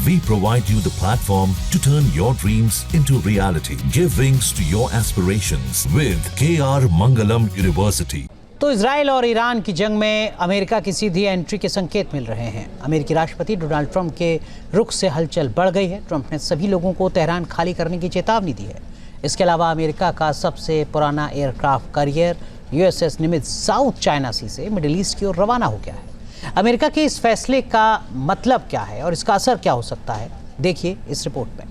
We provide you the platform to turn your dreams into reality. Give wings to your aspirations with KR Mangalam University. तो Israel और Iran की जंग में America की सीधी entry के संकेत मिल रहे हैं। अमेरिकी राष्ट्रपति डोनाल्ड ट्रंप के रुख से हलचल बढ़ गई है। ट्रंप ने सभी लोगों को तेहरान खाली करने की चेतावनी दी है। इसके अलावा अमेरिका का सबसे पुराना aircraft carrier USS Nimitz South China Sea से मिडिल ईस्ट की ओर रवाना हो गया है। अमेरिका के इस फैसले का मतलब क्या है और इसका असर क्या हो सकता है, देखिए इस रिपोर्ट में।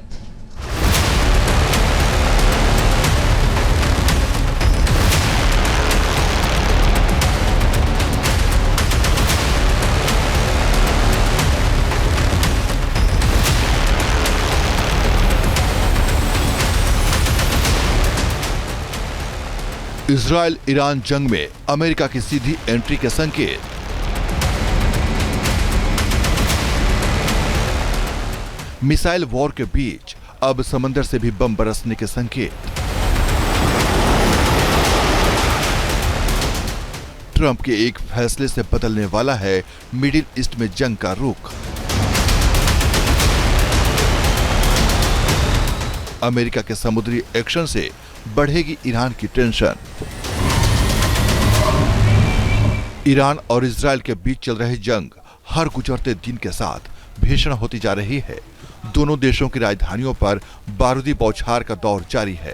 इजराइल ईरान जंग में अमेरिका की सीधी एंट्री के संकेत। मिसाइल वॉर के बीच अब समंदर से भी बम बरसने के संकेत। ट्रंप के एक फैसले से बदलने वाला है मिडिल ईस्ट में जंग का रुख। अमेरिका के समुद्री एक्शन से बढ़ेगी ईरान की टेंशन। ईरान और इजराइल के बीच चल रही जंग हर गुजरते दिन के साथ भीषण होती जा रही है। दोनों देशों की राजधानियों पर बारूदी बौछार का दौर जारी है।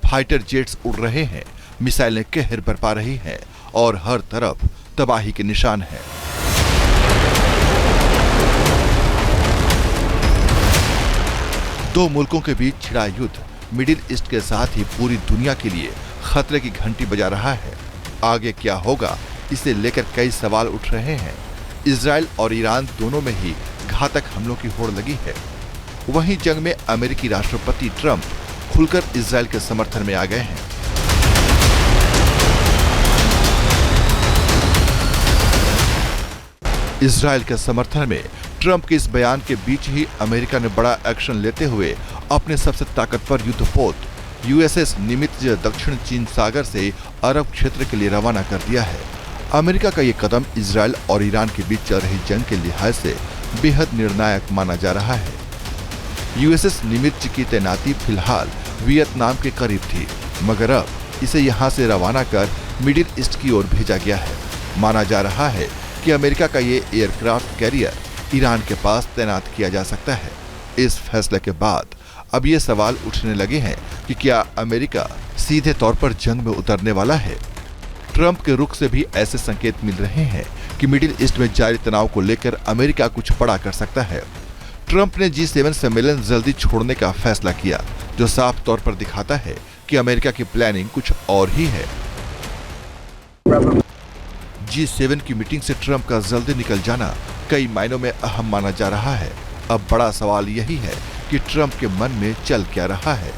फाइटर जेट्स उड़ रहे हैं, मिसाइलें कहर बरपा रही हैं और हर तरफ तबाही के निशान हैं। दो मुल्कों के बीच छिड़ा युद्ध मिडिल ईस्ट के साथ ही पूरी दुनिया के लिए खतरे की घंटी बजा रहा है। आगे क्या होगा, इसे लेकर कई सवाल उठ रहे हैं। इजराइल और ईरान दोनों में ही घातक हमलों की होड़ लगी है। वहीं जंग में अमेरिकी राष्ट्रपति ट्रंप खुलकर इजराइल के समर्थन में आ गए हैं। इजराइल के समर्थन में ट्रंप के इस बयान के बीच ही अमेरिका ने बड़ा एक्शन लेते हुए अपने सबसे ताकतवर युद्धपोत USS निमित्ज दक्षिण चीन सागर से अरब क्षेत्र के लिए रवाना कर दिया है। अमेरिका का ये कदम इजराइल और ईरान के बीच चल रही जंग के लिहाज से बेहद निर्णायक माना जा रहा है। USS निमित्ज की तैनाती फिलहाल वियतनाम के करीब थी, मगर अब इसे यहाँ से रवाना कर मिडिल ईस्ट की ओर भेजा गया है। माना जा रहा है कि अमेरिका का ये एयरक्राफ्ट कैरियर ईरान के पास तैनात किया जा सकता है। इस फैसले के बाद अब ये सवाल उठने लगे हैं कि क्या अमेरिका सीधे तौर पर जंग में उतरने वाला है। ट्रंप के रुख से भी ऐसे संकेत मिल रहे हैं कि मिडिल ईस्ट में जारी तनाव को लेकर अमेरिका कुछ बड़ा कर सकता है। ट्रंप ने G7 सम्मेलन जल्दी छोड़ने का फैसला किया, जो साफ तौर पर दिखाता है कि अमेरिका की प्लानिंग कुछ और ही है। G7 की मीटिंग से ट्रंप का जल्दी निकल जाना कई मायनों में अहम माना जा रहा है। अब बड़ा सवाल यही है कि ट्रंप के मन में चल क्या रहा है।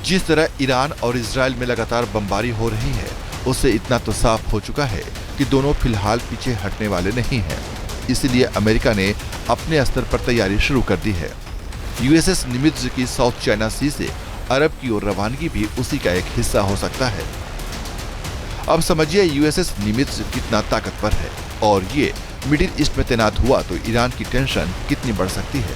जिस तरह ईरान और इजराइल में लगातार बमबारी हो रही है, उससे इतना तो साफ हो चुका है कि दोनों फिलहाल पीछे हटने वाले नहीं हैं। इसलिए अमेरिका ने अपने स्तर पर तैयारी शुरू कर दी है। USS निमित्ज की साउथ चाइना सी से अरब की ओर रवानगी भी उसी का एक हिस्सा हो सकता है। अब समझिए USS निमित्ज कितना ताकतवर है और ये मिडिल ईस्ट में तैनात हुआ तो ईरान की टेंशन कितनी बढ़ सकती है।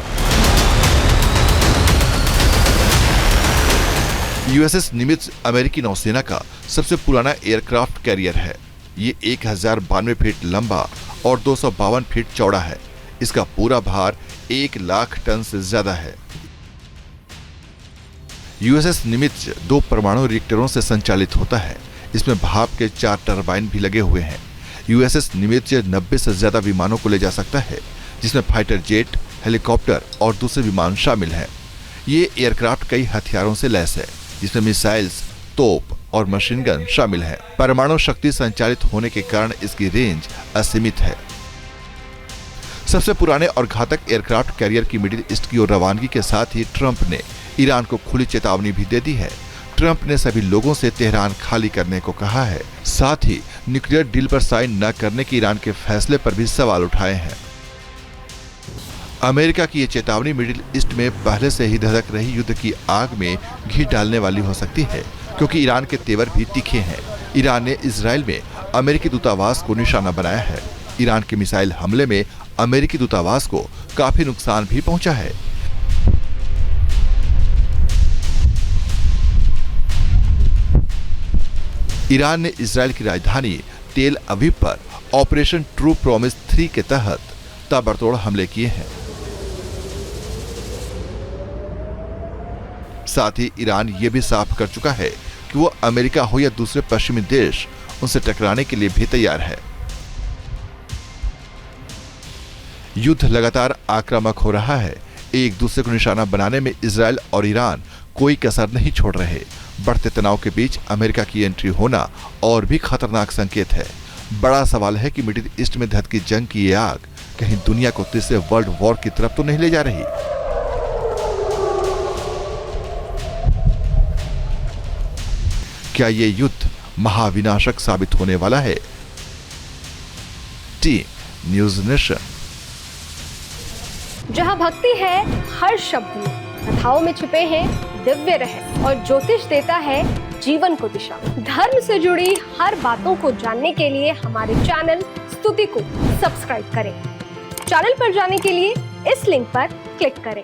USS निमित्ज अमेरिकी नौसेना का सबसे पुराना एयरक्राफ्ट कैरियर है। ये 1092 फीट लंबा और 252 फीट चौड़ा है। इसका पूरा भार 1 लाख टन से ज्यादा है। USS निमित्ज 2 परमाणु रिएक्टरों से संचालित होता है। इसमें भाप के 4 टरबाइन भी लगे हुए हैं। USS निमित्ज 90 से ज्यादा विमानों को ले जा सकता है, जिसमें फाइटर जेट, हेलीकॉप्टर और दूसरे विमान शामिल हैं। ये एयरक्राफ्ट कई हथियारों से लैस है, जिसमें मिसाइल्स, तोप और मशीन गन शामिल है। परमाणु शक्ति संचालित होने के कारण इसकी रेंज असीमित है। सबसे पुराने और घातक एयरक्राफ्ट कैरियर की मिडिल ईस्ट की ओर रवानगी के साथ ही ट्रंप ने ईरान को खुली चेतावनी भी दे दी है। ट्रंप ने सभी लोगों से तेहरान खाली करने को कहा है। साथ ही न्यूक्लियर डील पर साइन न करने के ईरान के फैसले पर भी सवाल उठाए हैं। अमेरिका की ये चेतावनी मिडिल ईस्ट में पहले से ही धधक रही युद्ध की आग में घी डालने वाली हो सकती है, क्योंकि ईरान के तेवर भी तीखे हैं। ईरान ने इजराइल में अमेरिकी दूतावास को निशाना बनाया है। ईरान के मिसाइल हमले में अमेरिकी दूतावास को काफी नुकसान भी पहुंचा है। ईरान ने इजराइल की राजधानी तेल अवीव पर ऑपरेशन ट्रू प्रॉमिस 3 के तहत ताबड़तोड़ हमले किए हैं। साथ ही ईरान ये भी साफ कर चुका है कि वो अमेरिका हो या दूसरे पश्चिमी देश उनसे टकराने के लिए भी तैयार है। युद्ध लगातार आक्रामक हो रहा है। एक दूसरे को निशाना बनाने में इजराइल और ईरान कोई कसर नहीं छोड़ रहे। बढ़ते तनाव के बीच अमेरिका की एंट्री होना और भी खतरनाक संकेत है। बड़ा सवाल है कि मिडिल ईस्ट में धधकी जंग की ये आग कहीं दुनिया को तीसरे वर्ल्ड वॉर की तरफ तो नहीं ले जा रही। क्या ये युद्ध महाविनाशक साबित होने वाला है? Team news nation. जहां भक्ति है हर शब्द में, कथाओं में छुपे हैं दिव्य रहस्य और ज्योतिष देता है जीवन को दिशा। धर्म से जुड़ी हर बातों को जानने के लिए हमारे चैनल स्तुति को सब्सक्राइब करें। चैनल पर जाने के लिए इस लिंक पर क्लिक करें।